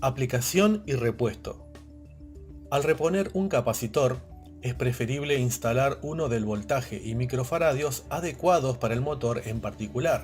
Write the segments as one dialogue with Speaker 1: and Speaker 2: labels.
Speaker 1: Aplicación y repuesto. Al reponer un capacitor, es preferible instalar uno del voltaje y microfaradios adecuados para el motor en particular.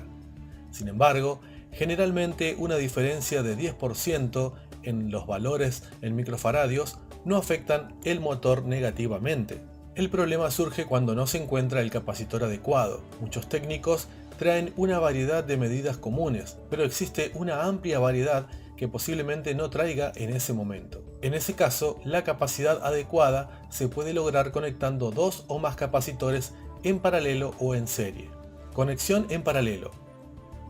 Speaker 1: Sin embargo, generalmente una diferencia de 10% en los valores en microfaradios no afectan el motor negativamente. El problema surge cuando no se encuentra el capacitor adecuado. Muchos técnicos traen una variedad de medidas comunes, pero existe una amplia variedad que posiblemente no traiga en ese momento. En ese caso, la capacidad adecuada se puede lograr conectando dos o más capacitores en paralelo o en serie. Conexión en paralelo.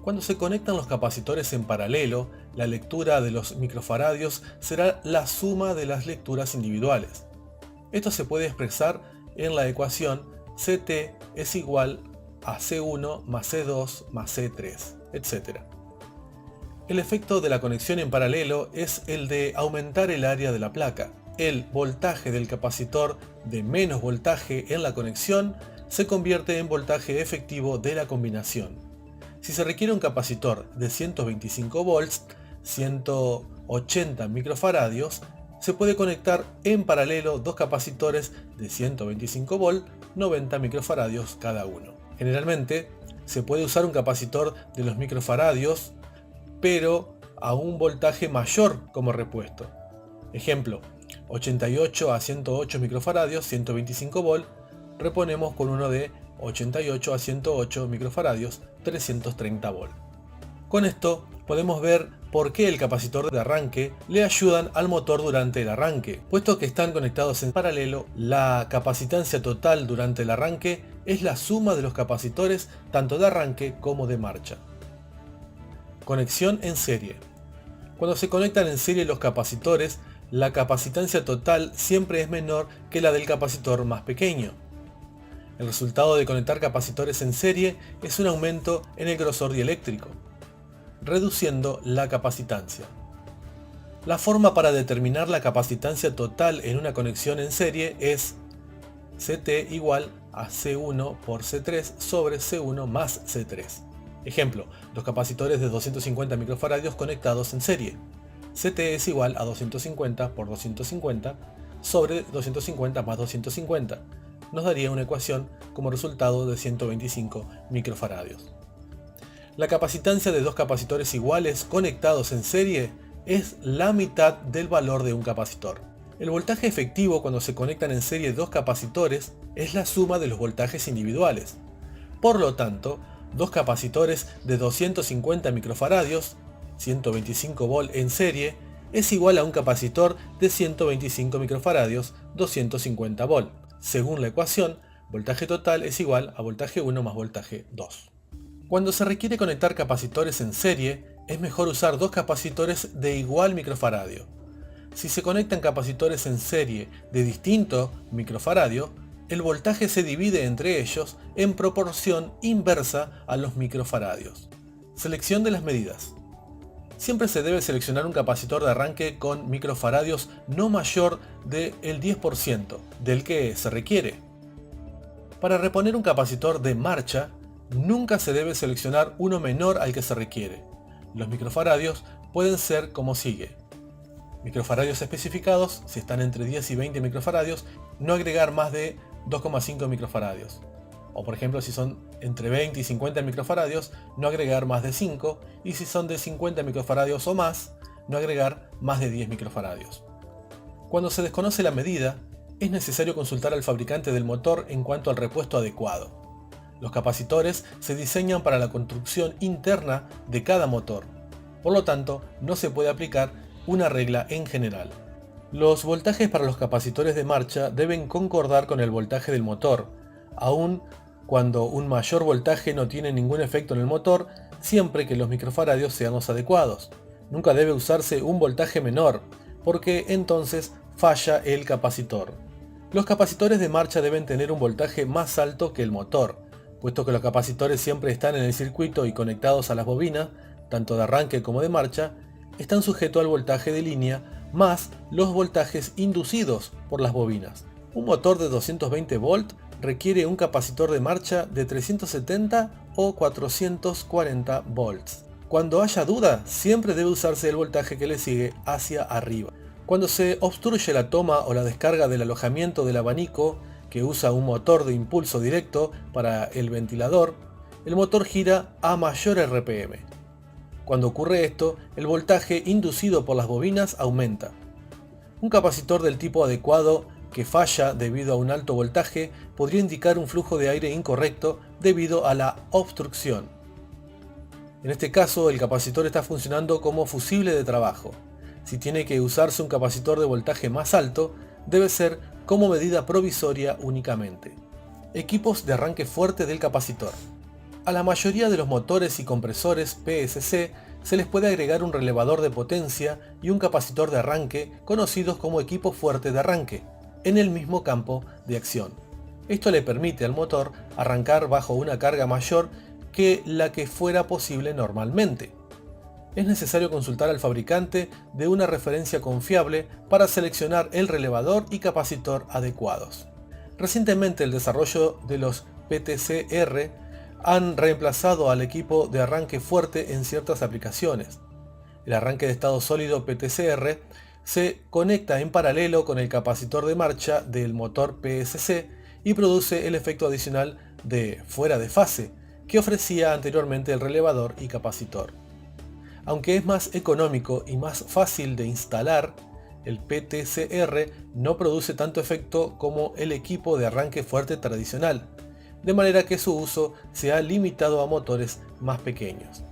Speaker 1: Cuando se conectan los capacitores en paralelo, la lectura de los microfaradios será la suma de las lecturas individuales. Esto se puede expresar en la ecuación CT es igual a C1 más C2 más C3, etc. El efecto de la conexión en paralelo es el de aumentar el área de la placa. El voltaje del capacitor de menos voltaje en la conexión se convierte en voltaje efectivo de la combinación. Si se requiere un capacitor de 125 volts, 180 microfaradios, se puede conectar en paralelo dos capacitores de 125 volts, 90 microfaradios cada uno. Generalmente, se puede usar un capacitor de los microfaradios, pero a un voltaje mayor como repuesto. Ejemplo, 88 a 108 microfaradios, 125 volts, reponemos con uno de 88 a 108 microfaradios, 330 volts. Con esto podemos ver por qué el capacitor de arranque le ayudan al motor durante el arranque. Puesto que están conectados en paralelo, la capacitancia total durante el arranque es la suma de los capacitores tanto de arranque como de marcha. Conexión en serie. Cuando se conectan en serie los capacitores, la capacitancia total siempre es menor que la del capacitor más pequeño. El resultado de conectar capacitores en serie es un aumento en el grosor dieléctrico, reduciendo la capacitancia. La forma para determinar la capacitancia total en una conexión en serie es CT igual a C1 por C3 sobre C1 más C3. Ejemplo, los capacitores de 250 microfaradios conectados en serie. CT es igual a 250 por 250 sobre 250 más 250. Nos daría una ecuación como resultado de 125 microfaradios. La capacitancia de dos capacitores iguales conectados en serie es la mitad del valor de un capacitor. El voltaje efectivo cuando se conectan en serie dos capacitores es la suma de los voltajes individuales. Por lo tanto, dos capacitores de 250 microfaradios, 125 volts en serie, es igual a un capacitor de 125 microfaradios, 250 volts. Según la ecuación, voltaje total es igual a voltaje 1 más voltaje 2. Cuando se requiere conectar capacitores en serie, es mejor usar dos capacitores de igual microfaradio. Si se conectan capacitores en serie de distinto microfaradio, el voltaje se divide entre ellos en proporción inversa a los microfaradios. Selección de las medidas. Siempre se debe seleccionar un capacitor de arranque con microfaradios no mayor del 10% del que se requiere. Para reponer un capacitor de marcha, nunca se debe seleccionar uno menor al que se requiere. Los microfaradios pueden ser como sigue. Microfaradios especificados, si están entre 10 y 20 microfaradios, no agregar más de 2,5 microfaradios. O por ejemplo, si son entre 20 y 50 microfaradios, no agregar más de 5, y si son de 50 microfaradios o más, no agregar más de 10 microfaradios. Cuando se desconoce la medida, es necesario consultar al fabricante del motor en cuanto al repuesto adecuado. Los capacitores se diseñan para la construcción interna de cada motor, por lo tanto, no se puede aplicar una regla en general. Los voltajes para los capacitores de marcha deben concordar con el voltaje del motor, aun cuando un mayor voltaje no tiene ningún efecto en el motor, siempre que los microfaradios sean los adecuados. Nunca debe usarse un voltaje menor, porque entonces falla el capacitor. Los capacitores de marcha deben tener un voltaje más alto que el motor, puesto que los capacitores siempre están en el circuito y conectados a las bobinas, tanto de arranque como de marcha, están sujetos al voltaje de línea más los voltajes inducidos por las bobinas. Un motor de 220 volts requiere un capacitor de marcha de 370 o 440 volts. Cuando haya duda, siempre debe usarse el voltaje que le sigue hacia arriba. Cuando se obstruye la toma o la descarga del alojamiento del abanico, que usa un motor de impulso directo para el ventilador, el motor gira a mayor RPM. Cuando ocurre esto, el voltaje inducido por las bobinas aumenta. Un capacitor del tipo adecuado que falla debido a un alto voltaje podría indicar un flujo de aire incorrecto debido a la obstrucción. En este caso, el capacitor está funcionando como fusible de trabajo. Si tiene que usarse un capacitor de voltaje más alto, debe ser como medida provisoria únicamente. Equipos de arranque fuerte del capacitor. A la mayoría de los motores y compresores PSC se les puede agregar un relevador de potencia y un capacitor de arranque conocidos como equipo fuerte de arranque, en el mismo campo de acción. Esto le permite al motor arrancar bajo una carga mayor que la que fuera posible normalmente. Es necesario consultar al fabricante de una referencia confiable para seleccionar el relevador y capacitor adecuados. Recientemente el desarrollo de los PTC-R han reemplazado al equipo de arranque fuerte en ciertas aplicaciones. El arranque de estado sólido PTC-R se conecta en paralelo con el capacitor de marcha del motor PSC y produce el efecto adicional de fuera de fase que ofrecía anteriormente el relevador y capacitor. Aunque es más económico y más fácil de instalar, el PTC-R no produce tanto efecto como el equipo de arranque fuerte tradicional, de manera que su uso se ha limitado a motores más pequeños.